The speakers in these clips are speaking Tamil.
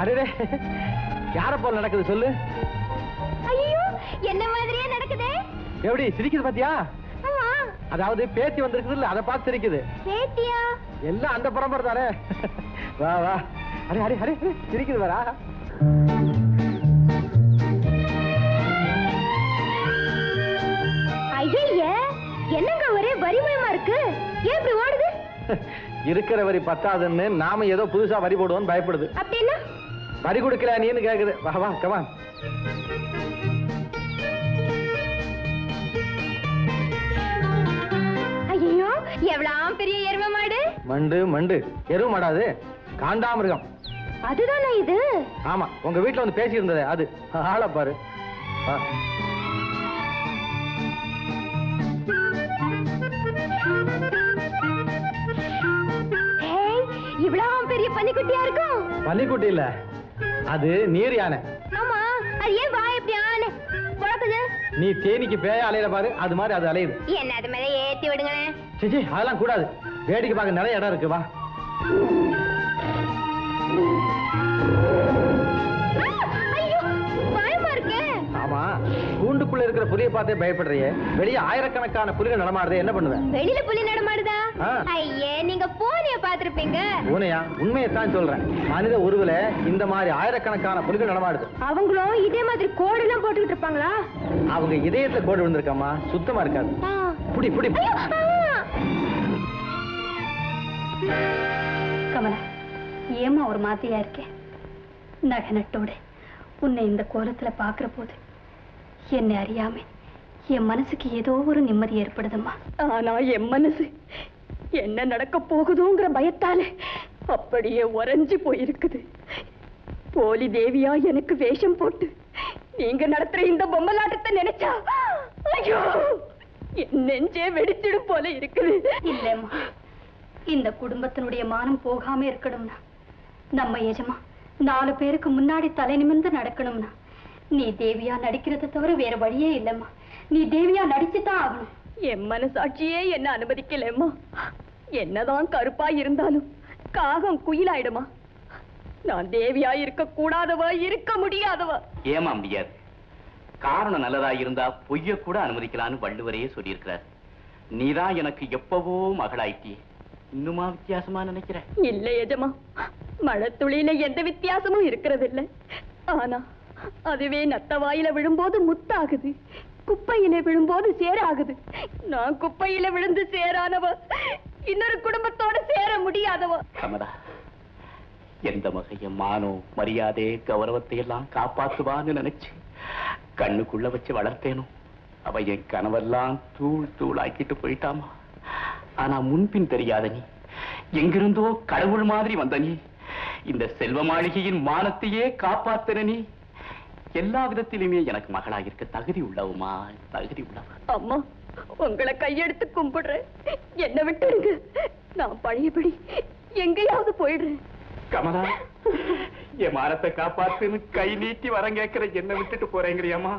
அடே யார போல நடக்குது சொல்லு. ஐயோ என்ன மாதிரியே நடக்குதே. எப்படி சிரிக்குது பாத்தியா? அதாவது பேத்தி வந்திருக்குது இல்ல, அதை பார்த்து சிரிக்குது. பேத்தியா? எல்லாம் அந்த பரம்பரை தானே. வா வா. அரே அரே அரே சிரிக்குது வரா. ஐயே என்னங்க ஒரே வரிமயமா இருக்கு. ஏன் இப்படி ஓடுது? இருக்கிற வரி பத்தாதுன்னு நாம ஏதோ புதுசா வரி போடுவோம்னு பயப்படுது. அப்படின்னா வரி கொடுக்கல நீன்னு கேக்குது. வா வா கமான். ஐயோ எவ்வளவு பெரிய எருமை மாடு. மண்டு மண்டு எருவு மாடாது, காண்டாமிருகம். அதுதானே இது? ஆமா, உங்க வீட்டுல வந்து பேசி இருந்ததே அது. ஆள பாரு. இவ்வளவு பெரிய பன்னிக்குட்டியா இருக்கும். பன்னிக்குட்டி இல்ல, அது நீர் யானை. ஆமா, அது ஏன் வாய் இப்படி ஆனே குழக்குது? நீ தேனிக்கு பேய அலையிற பாரு, அது மாதிரி அது அலையுது. என்ன அது மேல ஏத்தி விடுங்களேன். சிச்சி அதெல்லாம் கூடாது, வேடிக்கை பார்க்க நிறைய இடம் இருக்கு. வா. ஆமா, கூண்டுக்குள்ள இருக்கிற புலியை பார்த்தே பயப்படுறியே, வெளியே ஆயிரக்கணக்கான புலிகள் நடமாடுறே, என்ன பண்ணுவேன்? வெளியில புலி நடமாடுதா? ஐயே நீங்க பூனைய பாத்திருப்பீங்க. பூனையா? உண்மையத்தான் சொல்றேன். மனித உருவுல இந்த மாதிரி ஆயிரக்கணக்கான புலிகள் நடமாடுது. அவங்களும் இதே மாதிரி கோடு எல்லாம் போட்டுக்கிட்டு இருப்பாங்களா? அவங்க இதயத்துல கோடு விழுந்திருக்காமா, சுத்தமா இருக்காது. புடி புடி. கமலா, ஏமா ஒரு மாதிரியா இருக்கேன்? நகை நட்டோட உன்னை இந்த கோலத்துல பாக்குற போது என்னை அறியாம என் மனசுக்கு ஏதோ ஒரு நிம்மதி ஏற்படுதும்மா. ஆனா என் மனசு என்ன நடக்க போகுதோங்கிற பயத்தால அப்படியே உறைஞ்சு போயிருக்குது. போலி தேவியா எனக்கு வேஷம் போட்டு நீங்க நடத்துற இந்த பொம்மலாட்டத்தை நினைச்சா ஐயோ என் நெஞ்சே வெடிச்சிடும் போல இருக்குது. இல்லம்மா, இந்த குடும்பத்தினுடைய மானம் போகாம இருக்கணும்னா நம்ம எஜமா 4 பேருக்கு முன்னாடி தலை நிமிர்ந்து நடக்கணும்னா நீ தேவியா நடிக்கிறத தவிர வேற வழியே இல்லம்மா. நீ தேவியா நடிச்சுதான் ஆகணும். என் மனசாட்சியே என்ன அனுமதிக்கலம்மா. என்னதான் கருப்பா இருந்தாலும் காகம் குயிலாயிடுமா. நான் தேவியா இருக்க கூடாதவா, இருக்க முடியாதவா. ஏமா முடியாது? காரணம் நல்லதா இருந்தா பொய்ய கூட அனுமதிக்கலான்னு வள்ளுவரையே சொல்லியிருக்கிறார். நீதான் எனக்கு எப்பவோ மகளாயிட்டியே, இன்னுமா வித்தியாசமா நினைக்கிற? இல்ல எஜமா, மழை துளியில எந்த வித்தியாசமும் இருக்கிறது இல்லை. ஆனா அதுவே நத்த வாயில விழும்போது முத்தாகுது, குப்பையில விழும்போது சேராகுது. நான் குப்பையில விழுந்து சேரானவ, இன்னொரு குடும்பத்தோட சேர முடியாதவ. கமலா, எந்த வகைய மானோ மரியாதை கௌரவத்தை எல்லாம் காப்பாத்துவான்னு நினைச்சு கண்ணுக்குள்ள வச்சு வளர்த்தேனோ அவ என் கனவெல்லாம் தூள் தூள் ஆக்கிட்டு போயிட்டாமா. ஆனா முன்பின் தெரியாத நீ, எங்கிருந்தோ கடவுள் மாதிரி வந்த நீ, இந்த செல்வ மாளிகையின் மானத்தையே காப்பாத்தின நீ, எல்லா விதத்திலுமே எனக்கு மகளாயிருக்க தகுதி உள்ளவுமா, தகுதி உள்ளவா. அம்மா, உங்களை கையெடுத்து கும்பிடுறேன், என்ன விட்டுடுங்க. நான் பழையபடி எங்கேயாவது போயிடுறேன். கமலா, என் மானத்தை காப்பாத்துன்னு கை நீட்டி வரம் கேட்கிற என்ன விட்டுட்டு போறேங்கிறியம்மா?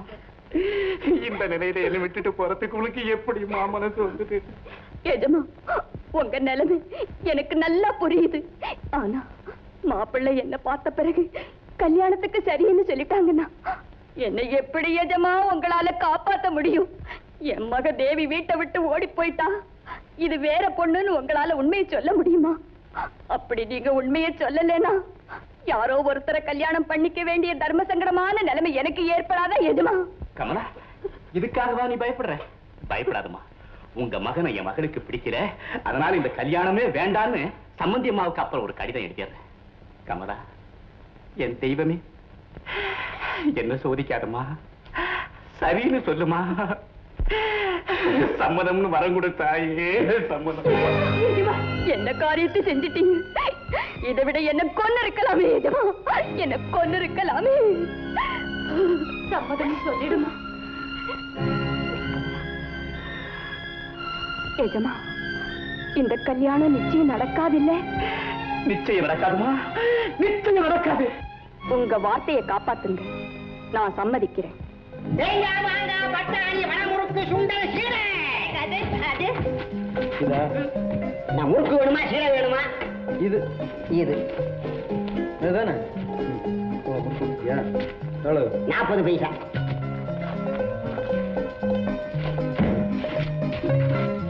இந்த நிலையில என்ன விட்டுட்டு போறதுக்கு உனக்கு எப்படிமா மனசு வந்தது? எஜமா, உங்க நிலைமை எனக்கு நல்லா புரியுது. ஆனா மாப்பிள்ளை என்ன பார்த்த பிறகு கல்யாணத்துக்கு சரின்னு சொல்லிட்டாங்கன்னா என்னை எப்படி எஜமா உங்களால காப்பாத்த முடியும்? என் மக தேவி வீட்டை விட்டு ஓடி போயிட்டா, இது வேற பொண்ணுன்னு உங்களால உண்மையை சொல்ல முடியுமா? அப்படி நீங்க உண்மையை சொல்லலைன்னா யாரோ ஒருத்தரை கல்யாணம் பண்ணிக்க வேண்டிய தர்ம சங்கடமான நிலைமை எனக்கு ஏற்படாத எஜமா? கமலா, இதுக்காகவா நீ பயப்படுற? பயப்படாதம்மா. உங்க மகனை என் மகனுக்கு பிடிக்கிற, அதனால இந்த கல்யாணமே வேண்டான்னு சம்பந்தி அம்மாவுக்கு அப்புறம் ஒரு கடிதம் எழுதிடுறேன். கமலா, என் தெய்வமே, என்ன சோதிக்காதம்மா, சரின்னு சொல்லுமா. சம்மதம்னு வரம் கொடுத்தாயே, சம்மதம். என்ன காரியத்தை செஞ்சிட்டீங்க? இதை விட என்ன கொன்னு இருக்கலாமே எஜமா, என்ன கொன்னு இருக்கலாமே. சம்மதம் சொல்லிடுமா எஜமா? இந்த கல்யாணம் நிச்சயம் நடக்காதில்லை? நிச்சயம் நடக்காதுமா, நிச்சயம் நடக்காது. உங்க வார்த்தையை காப்பாத்துங்க, நான் சம்மதிக்கிறேன். முறுக்கு வேணுமா, சீரை வேணுமா? இது இது இதுதானே? ஓ, எவ்வளவு? 40 பைசா.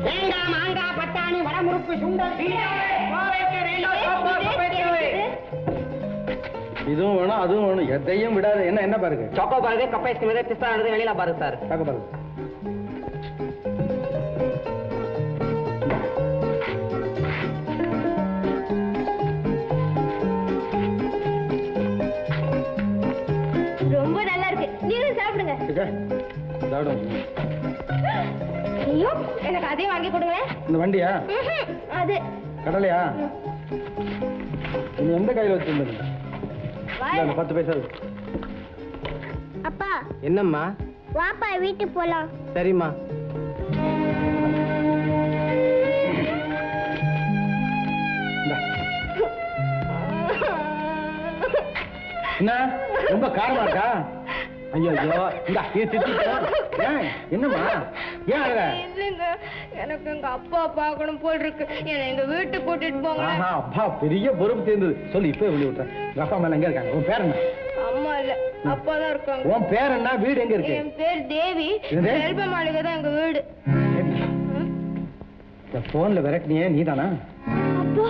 தேங்காய், மாங்காய், பட்டாணி, வடமுறுக்கு, சுண்டல், இதுவும் வேணும் அதுவும் வேணும், எதையும் விடாது. என்ன பாருங்க? சொக்கோ பாருங்க, கப்பை ஐஸ்கிரீம், பிஸ்தா வெளியில பாருங்க சார். பார்க்க பாருங்க. ரொம்ப நல்லா இருக்கு. நீங்களும் சாப்பிடுங்க. ஐயோ, எனக்கு அதையும் வாங்கி கொடுங்க. இந்த வண்டியா? அது கடலையா? நீ எந்த கையில வச்சிருந்தது? 10 பைசா. அப்பா, என்னம்மா? வாப்பா வீட்டுக்கு போலாம். சரிம்மா. என்ன ரொம்ப காரமா இருக்கா? ஐயோ இந்த என்னம்மா ஏன் அழக? இல்லைங்க, எனக்கு எங்க அப்பா பார்க்கணும் போல் இருக்கு. என்னை எங்க வீட்டுக்கு கூட்டிட்டு போங்க. அப்பா பெரிய பொறுப்பு சேர்ந்தது. சொல்லு இப்ப வெளியே விட்டுறேன். உங்க அப்பா அம்மா எங்க இருக்காங்க? உன் பேர் என்ன? அம்மா இல்ல, அப்பா தான் இருக்காங்க. உன் பேர் என்ன? வீடு எங்க இருக்கு? என் பேர் தேவி. செல்வ மாளிகை தான் எங்க வீடு. போன்ல விரட்டினியே நீதானா? அப்பா,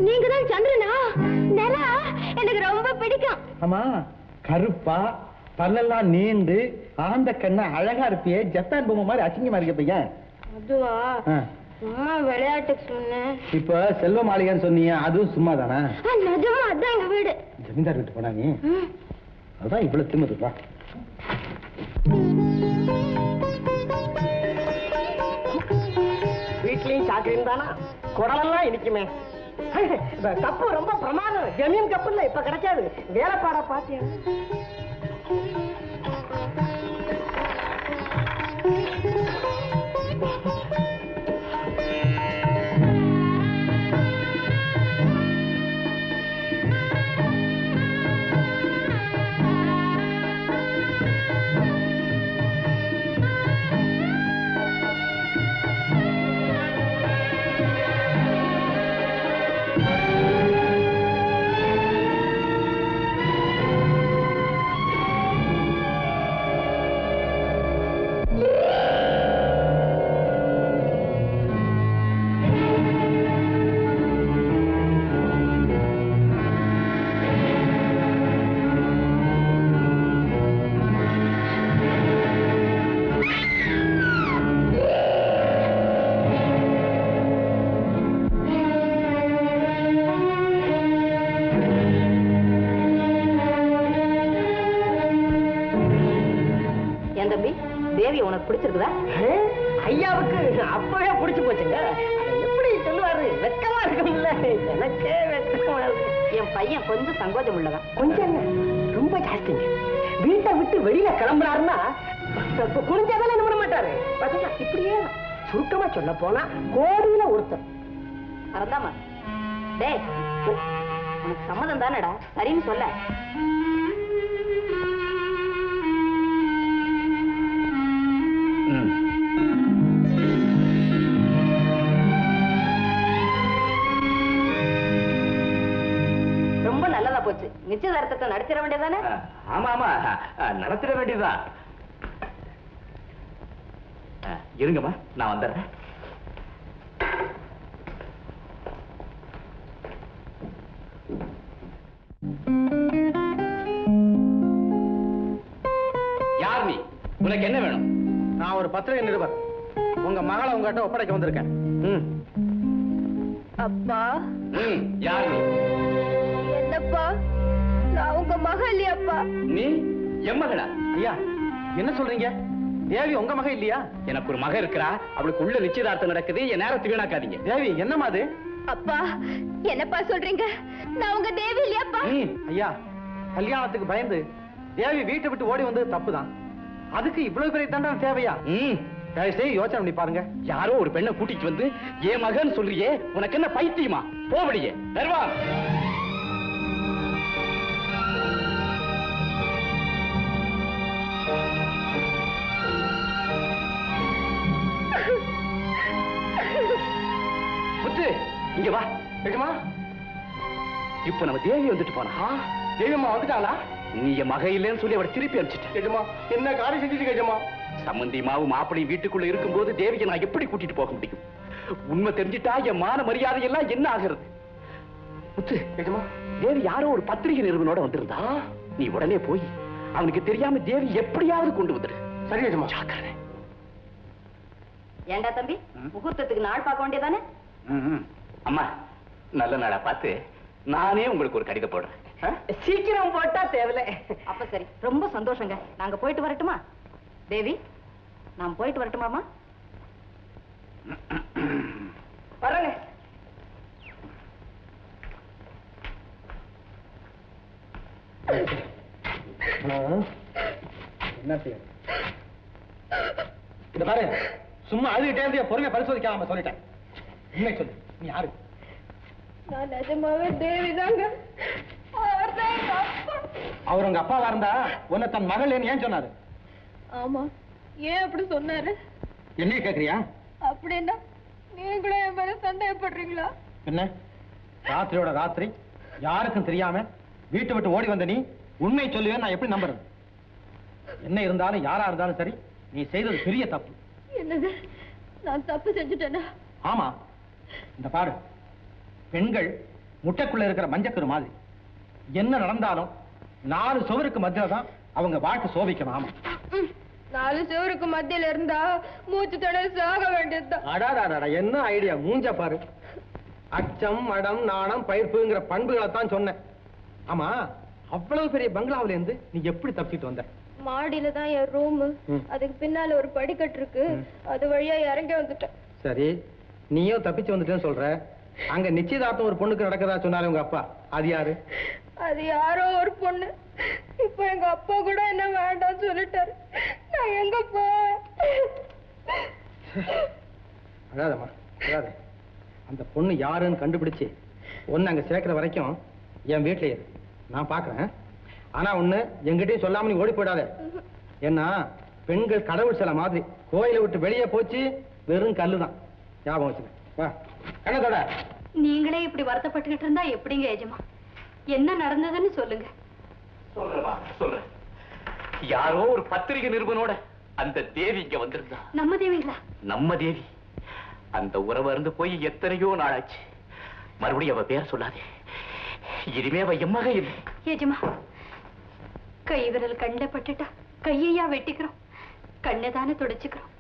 நீங்க தான் சந்திரனா? நிலா எனக்கு ரொம்ப பிடிக்கும். ஆமா, கருப்பா பல்லெல்லாம் நீண்டு ஆந்த கண்ணா அழகா இருப்பியே, ஜப்பான் பொம்மை மாதிரி அசிங்கமா இருக்க பையன். அதுவா? சும்மா விளையாட்டுக்கு சொன்னேன். இப்ப செல்வ மாளிகைன்னு சொன்னீங்க, அதுவும் சும்மா தானா? நிஜமா அதான் எங்க வீடு. ஜமீன்தார் வீட்டு போனா நீ? அதான் இவ்வளவு திமுதுப்பா. வீட்லயும் சாக்கரியும் தானா? குடலெல்லாம் இனிக்குமே. கப்பு ரொம்ப பிரமாதம். ஜமீன் கப்பு இல்ல, இப்ப கிடைக்காது. வேலைப்பாடா பாத்தியா? தேவி உனக்கு பிடிச்சிருக்குதா? ஐயாவுக்கு அப்பவே பிடிச்சு போச்சுங்க. எப்படி சொல்லுவாரு? வெக்கமா இருக்கும்ல. எனக்கே வெக்கமா இருக்கு. என் பையன் கொஞ்சம் சங்கோஜம் உள்ளதான். கொஞ்சம் ரொம்ப ஜாஸ்திங்க. வீட்டை விட்டு வெளியில கிளம்புறாருன்னா குளிஞ்சாதானே நம்ப மாட்டாரு. பாத்தீங்களா? இப்படியே சுருக்கமா சொல்ல போனா கோடியில ஒருத்தர். அறந்தாமா டேய், உனக்கு சம்மதம் தானடா? சரின்னு சொல்ல. ரொம்ப நல்லதா போச்சு. நிச்சயதார்த்தத்தை நடத்திட வேண்டியதானே? ஆமா ஆமா, நடத்திட வேண்டியதுதான். இருங்கம்மா, நான் வந்துடுறேன். யார் நீ? உனக்கு என்ன வேணும்? நான் ஒரு பத்திரிகை நிருபர். உங்க மகளை உங்ககிட்ட ஒப்படைக்க வந்திருக்கேன். அப்பா. யார் நீ? என்னப்பா, நான் உங்க மகள் இல்லையாப்பா? நீ என் மகளா? ஐயா, என்ன சொல்றீங்க? தேவி உங்க மக இல்லையா? எனக்கு ஒரு மக இருக்கிறா. அவளுக்கு உள்ள நிச்சயதார்த்தம் நடக்குது. என் நேரத்தை வீணாக்காதீங்க. தேவி என்னமா அது? அப்பா, என்னப்பா சொல்றீங்க? நான் உங்க தேவி இல்லையாப்பா? ஐயா, கல்யாணத்துக்கு பயந்து தேவி வீட்டை விட்டு ஓடி வந்தது தப்புதான். அதுக்கு இவ்வளவு பெரிய தண்டனை தேவையா? யோசனை பண்ணி பாருங்க. யாரோ ஒரு பெண்ணை கூட்டிட்டு வந்து என் மகன் சொல்றியே, உனக்கு என்ன பைத்தியமா? போவடியே தருவா. முத்து, இங்க வா. நிஜமா? இப்ப நம்ம தேவி வந்துட்டு போனா. தேவியம்மா வந்துட்டாளா? நீ என் மக இல்லைன்னு சொல்லி அவளை திருப்பி அனுப்பிச்சிட்ட. எஜமா என்ன காரியம் செஞ்சுட்டு எஜமா? சம்பந்தி மாவு மாப்பிளையும் வீட்டுக்குள்ள இருக்கும்போது தேவியை நான் எப்படி கூட்டிட்டு போக முடியும்? உண்மை தெரிஞ்சிட்டா என் மான மரியாதை எல்லாம் என்ன ஆகிறது? முத்து, எஜமா தேவி யாரோ ஒரு பத்திரிகை நிறுவனோட வந்திருந்தா, நீ உடனே போய் அவனுக்கு தெரியாம தேவி எப்படியாவது கொண்டு வந்துரு. சரி எஜமா. ஜாக்கிரதை. ஏண்டா தம்பி, முகூர்த்தத்துக்கு நாள் பார்க்க வேண்டியதானே? அம்மா, நல்ல நாளா பார்த்து நானே உங்களுக்கு ஒரு கடிதம் போடுறேன். சீக்கிரம் போட்டா தேவையில்ல. அப்ப சரி, ரொம்ப சந்தோஷங்க. நாங்க போயிட்டு வரட்டுமா? தேவி, நான் போயிட்டு வரட்டுமாமா? வரங்க. என்ன செய்ய? இந்த பாரு, சும்மா அழுகிட்டே பொறுமையை பரிசோதிக்காம சொல்லிட்டேன். உண்மை சொல்லு, நீ யாரு? நான் நிஜமாவே தேவிதாங்க. அவர் உங்க அப்பாவா இருந்தா உன்னை தன் மகள் ஏன் சொன்னாரு? ஆமா, ஏன் அப்படி சொன்னாரு? என்ன கேக்குறியா? அப்படின்னா நீங்களும் என் மேல சந்தேகப்படுறீங்களா? என்ன ராத்திரியோட ராத்திரி யாருக்கும் தெரியாம வீட்டை விட்டு ஓடி வந்த நீ உண்மை சொல்லுவேன் நான் எப்படி நம்புறது? என்ன இருந்தாலும் யாரா இருந்தாலும் சரி, நீ செய்தது பெரிய தப்பு. என்னது, நான் தப்பு செஞ்சுட்டேனா? ஆமா, இந்த பாரு, பெண்கள் முட்டைக்குள்ள இருக்கிற மஞ்சக்கரு மாதிரி. என்ன நடந்தாலும் 4 சுவருக்கு மத்தியில தான் அவங்க வாழ்க்கை சோபிக்கணும். ஆமா, 4 சுவருக்கு மத்தியில இருந்தா மூச்சு திணறி சாக வேண்டியதுதான். அடாடாடா, என்ன ஐடியா! மூஞ்ச பாரு. அச்சம், மடம், நாணம், பயிர்ப்புங்கிற பண்புகளை தான் சொன்னேன். ஆமா, அவ்வளவு பெரிய பங்களாவில இருந்து நீ எப்படி தப்பிச்சிட்டு வந்த? மாடியில தான் என் ரூம். அதுக்கு பின்னால ஒரு படிக்கட்டு இருக்கு, அது வழியா இறங்கி வந்துட்டேன். சரி, நீயும் தப்பிச்சு வந்துட்டேன்னு சொல்ற. அங்க நிச்சயதார்த்தம் ஒரு பொண்ணுக்கு நடக்கதா சொன்னாரு உங்க அப்பா. அது யாரு? அது யாரோ ஒரு பொண்ணு. இப்ப எங்க அப்பா கூட என்ன வேண்டாம் சொல்லிட்டாரு. நான் எங்க போவேன்? அழாதம்மா, அழாத. அந்த பொண்ணு யாருன்னு கண்டுபிடிச்சு ஒன்னு அங்க சேர்க்கிற வரைக்கும் என் வீட்டுல இரு, நான் பாக்குறேன். ஆனா ஒண்ணு, எங்கிட்டயும் சொல்லாம நீ ஓடி போயிடாத. ஏன்னா பெண்கள் கடவுள் சில மாதிரி, கோயிலை விட்டு வெளியே போச்சு வெறும் கல்லுதான். ஞாபகம் வச்சுக்க. வா, கண்ணத்தோட. நீங்களே இப்படி வருத்தப்பட்டுக்கிட்டு இருந்தா எப்படிங்க எஜமா? என்ன நடந்ததுன்னு சொல்லுங்க. சொல்றேன். யாரோ ஒரு பத்திரிகை நிறுவனோட அந்த தேவி இங்க வந்திருந்தா. நம்ம தேவிங்களா? நம்ம தேவி. அந்த உறவு இருந்து போய் எத்தனையோ நாளாச்சு. மறுபடியும் அவ பேர் சொல்லாதே. இனிமே அவ எம்மக இல்லை. எஜமா, கை விரல் கண்ட பட்டுட்டா கையையா வெட்டிக்கிறோம், கண்ணதானே துடைச்சுக்கிறோம்.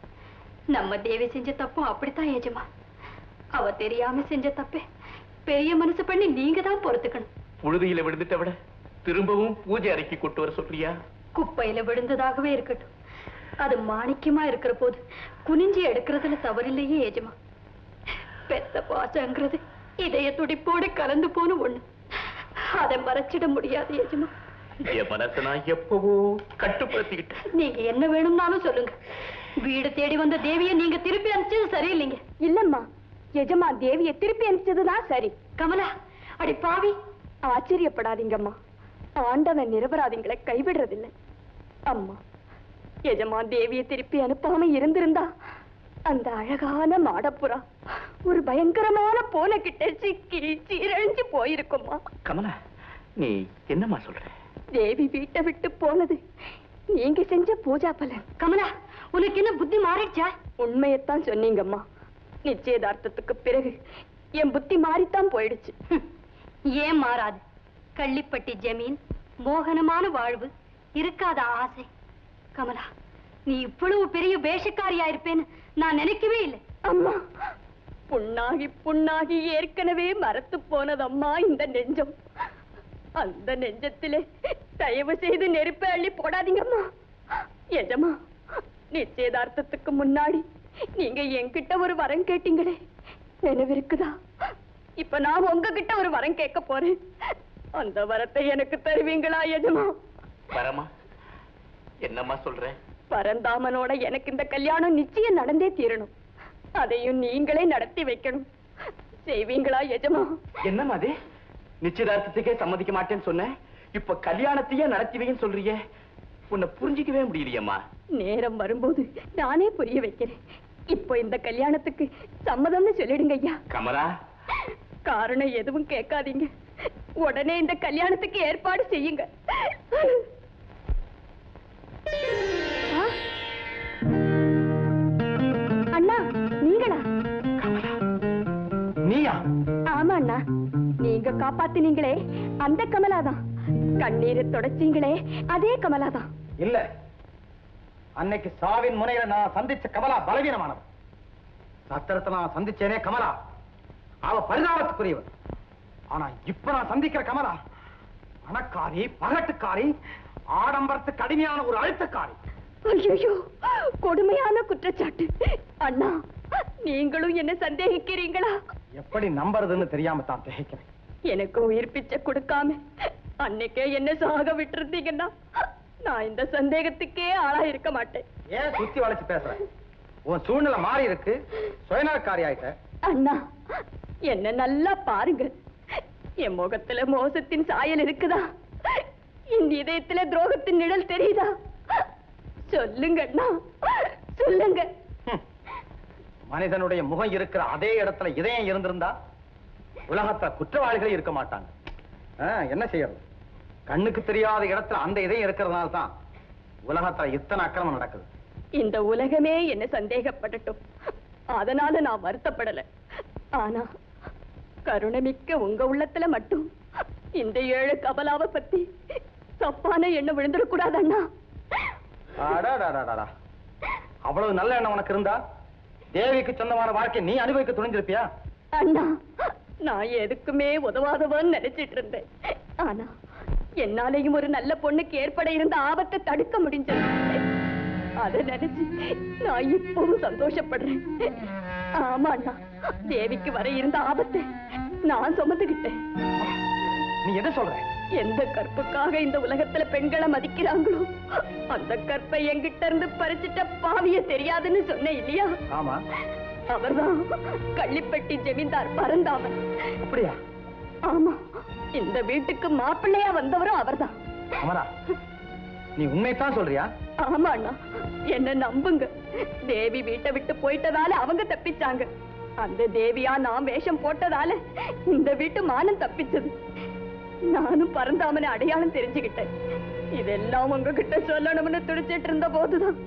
நம்ம தேவி செஞ்ச தப்பும் அப்படித்தான் எஜமா. அவ தெரியாம செஞ்ச தப்பே பெரிய மனசு பண்ணி நீங்க தான் பொறுத்துக்கணும். புழுதியில விழுந்துட்ட விட திரும்பவும் பூஜை அறைக்கு கொண்டு வர சொல்றியா? குப்பையில விழுந்ததாகவே இருக்கட்டும், அது மாணிக்கமா இருக்கிற போது குனிஞ்சி எடுக்கிறதுல தவறில்லையே எஜமா. பெத்த பாசங்கிறது இதய துடிப்போடு கலந்து போன ஒண்ணு, அதை மறைச்சிட முடியாது எஜமா. என் மனசை நான் எப்பவோ கட்டுப்படுத்திக்கிட்டேன். நீங்க என்ன வேணும்னாலும் சொல்லுங்க. வீடு தேடி வந்த தேவியை நீங்க திருப்பி அனுப்பிச்சது சரியில்லைங்க. இல்லம்மா, எஜமா தேவிய திருப்பி அனுப்பிச்சதுதான் சரி. கமலா, அடி பாவி! ஆச்சரியப்படாதீங்கம்மா, ஆண்டவன் நிரபராதிகளை கைவிடுறதில்லை. அம்மா, எஜமா தேவிய திருப்பி அனுப்பாம இருந்திருந்தா அந்த அழகான மாடப்புறா ஒரு பயங்கரமான பூனை கிட்ட சிக்கி சீரழிஞ்சு போயிருக்குமா. கமலா, நீ என்னம்மா சொல்ற? தேவி வீட்டை விட்டு போனது நீங்க செஞ்ச பூஜா பலன். கமலா, உனக்கு என்ன புத்தி மாறிடுச்சா? உண்மையத்தான் சொன்னீங்கம்மா. நிச்சயதார்த்தத்துக்கு பிறகு என் புத்தி மாறித்தான் போயிடுச்சு. ஏன் மாறாது? கள்ளிப்பட்டி ஜமீன், மோகனமான வாழ்வு, இருக்காத ஆசை. கமலா, நீ இவ்வளவு பெரிய வேஷக்காரியா இருப்பேன்னு நான் நினைக்கவே இல்லை. அம்மா, புண்ணாகி புண்ணாகி ஏற்கனவே மரத்து போனதம்மா இந்த நெஞ்சம். அந்த நெஞ்சத்திலே தயவு செய்து நெருப்பை அள்ளி போடாதீங்கம்மா. எஜமா, நிச்சயதார்த்தத்துக்கு முன்னாடி நீங்க என்கிட்ட ஒரு வரம் கேட்டீங்களே, நினைவிருக்குதா? இப்ப நான் உங்ககிட்ட ஒரு வரம் கேட்க போறேன். அந்த வரத்தை எனக்கு தருவீங்களா எஜமா? வரமா? என்னம்மா சொல்ற? பரந்தாமனோட எனக்கு இந்த கல்யாணம் நிச்சயம் நடந்தே தீரணும். அதையும் நீங்களே நடத்தி வைக்கணும். செய்வீங்களா எஜமா? என்னம்மா அது? நிச்சயதார்த்தத்துக்கே சம்மதிக்க மாட்டேன்னு சொன்ன, இப்ப கல்யாணத்தையே நடத்திவேன்னு சொல்றியே. உன்னை புரிஞ்சிக்கவே முடியலையம்மா. நேரம் வரும்போது நானே புரிய வைக்கிறேன். இப்போ இந்த கல்யாணத்துக்கு சம்மதம்னு சொல்லிடுங்க ஐயா. கமலா, காரணம் எதுவும் கேட்காதீங்க. உடனே இந்த கல்யாணத்துக்கு ஏற்பாடு செய்யுங்க. அண்ணா, நீங்களா? நீயா? ஆமா அண்ணா, நீங்க காப்பாத்தினீங்களே அந்த கமலாதான். கண்ணீரை தொடச்சீங்களே அதே கமலாதான். இல்ல, அன்னைக்கு சாவின் முனையில நான் சந்திச்ச கமலா பலவீனமானவன். சத்திரத்தை நான் சந்திச்சேனே கமலா, அவ பரிதாபத்துக்குரியவன். ஆனா இப்ப நான் சந்திக்கிற கமலா பணக்காரி, பகட்டுக்காரி, ஆடம்பரத்துக்கு அடிமையான ஒரு அழுத்தக்காரி. ஐயோ, கொடுமையான குற்றச்சாட்டு. அண்ணா, நீங்களும் என்ன சந்தேகிக்கிறீங்களா? எப்படி நம்புறதுன்னு தெரியாம தான் திகைக்கிறேன். எனக்கு உயிர் பிச்சை கொடுக்காம அன்னைக்கே என்ன சாக விட்டுருந்தீங்கன்னா நான் இந்த சந்தேகத்துக்கே ஆளா இருக்க மாட்டேன். ஏன் சுத்தி வளைச்சு பேசுற? உன் சூழ்நிலை மாறி இருக்கு, சுயநலக்காரி ஆயிட்ட. அண்ணா, என்ன நல்லா பாருங்க. என் முகத்துல மோசத்தின் சாயல் இருக்குதா? என் இதயத்துல துரோகத்தின் நிழல் தெரியுதா? சொல்லுங்க அண்ணா, சொல்லுங்க. மனிதனுடைய முகம் இருக்கிற அதே இடத்துல இதயம் இருந்திருந்தா உலகத்துல குற்றவாளிகளே இருக்க மாட்டாங்க. என்ன செய்யறது? கண்ணுக்கு தெரியாத இடத்துல அந்த இதயம் இருக்கிறதுனால தான் உலகத்துல இத்தனை அக்கிரமம் நடக்குது. இந்த உலகமே என்ன சந்தேகப்படட்டும், அதனால நான் வருத்தப்படல. ஆனா கருணைமிக்க உங்க உள்ளத்துல மட்டும் இந்த ஏழு கமலாவை பத்தி தப்பான எண்ணம் விழுந்துடக்கூடாது அண்ணா. அவ்வளவு நல்ல எண்ணம் உனக்கு இருந்தா தேவிக்கு சொந்தமான வாழ்க்கை நீ அனுபவிக்க துணிஞ்சிருப்பியா? அண்ணா, நான் எதுக்குமே உதவாதவன்னு நினைச்சிட்டு இருந்தேன். ஆனா என்னாலையும் ஒரு நல்ல பொண்ணுக்கு ஏற்பட இருந்த ஆபத்தை தடுக்க முடிஞ்சது. அதை நினைச்சு நான் இப்பவும் சந்தோஷப்படுறேன். ஆமா அண்ணா, தேவிக்கு வர இருந்த ஆபத்தை நான் சுமந்துகிட்டேன். நீ என்ன சொல்ற? எந்த கற்புக்காக இந்த உலகத்துல பெண்களை மதிக்கிறாங்களோ அந்த கற்பை என்கிட்ட இருந்து பறிச்சுட்ட பாவிய தெரியாதுன்னு சொன்னேன் இல்லையா? ஆமா, அவர்தான் கள்ளிப்பட்டி ஜமீன்தார் பரந்தாமன். அப்படியா? ஆமா, இந்த வீட்டுக்கு மாப்பிள்ளையா வந்தவரும் அவர்தான். அமரா, நீ உண்மைத்தான் சொல்றியா? ஆமா அண்ணா, என்ன நம்புங்க. தேவி வீட்டை விட்டு போயிட்டதால அவங்க தப்பிச்சாங்க. அந்த தேவியா நான் வேஷம் போட்டதால இந்த வீட்டு மானம் தப்பிச்சது. நானும் பரந்தாமனை அடையாளம் தெரிஞ்சுக்கிட்டேன். இதெல்லாம் உங்ககிட்ட சொல்லணும்னு துடிச்சிட்டு இருந்த போதுதான்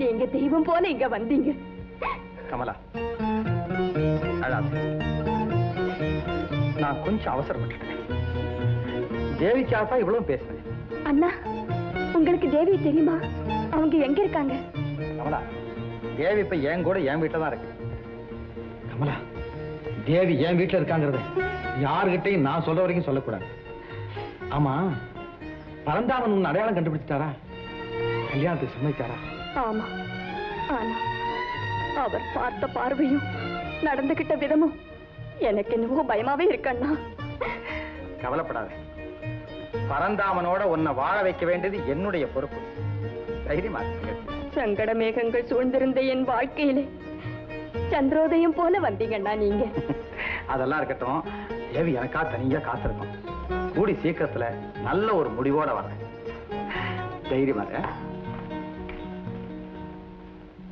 நீங்க தெய்வம் போல இங்க வந்தீங்க. கமலா, நான் கொஞ்சம் அவசரப்பட்டுட்டேன். தேவிக்காக இவ்வளவு பேசுறேன். அண்ணா, உங்களுக்கு தேவி தெரியுமா? அவங்க எங்க இருக்காங்க? கமலா, தேவி இப்ப என் கூட என் வீட்டுல தான் இருக்கு. கமலா, தேவி என் வீட்டுல இருக்காங்கிறத யாருகிட்டையும் நான் சொல்ற வரைக்கும் சொல்லக்கூடாது. ஆமா, பரந்தாமன் உன் அடையாளம் கண்டுபிடிச்சிட்டாரா? கல்யாணத்துக்கு சம்மதிச்சாரா? ஆமா, ஆனா அவர் பார்த்த பார்வையும் நடந்துகிட்ட விதமும் எனக்கு என்னவோ பயமாவே இருக்கண்ணா. கவலைப்படாத, பரந்தாமனோட உன்னை வாழ வைக்க வேண்டியது என்னுடைய பொறுப்பு. தைரியமா இரு. சங்கட மேகங்கள் சூழ்ந்திருந்த என் வாழ்க்கையிலே சந்திரோதயம் போல வந்தீங்கண்ணா நீங்க. அதெல்லாம் இருக்கட்டும், தேவி எனக்கா தனியா காத்திருக்கும். கூடி சீக்கிரத்துல நல்ல ஒரு முடிவோட வரேன். தைரியமா இரு.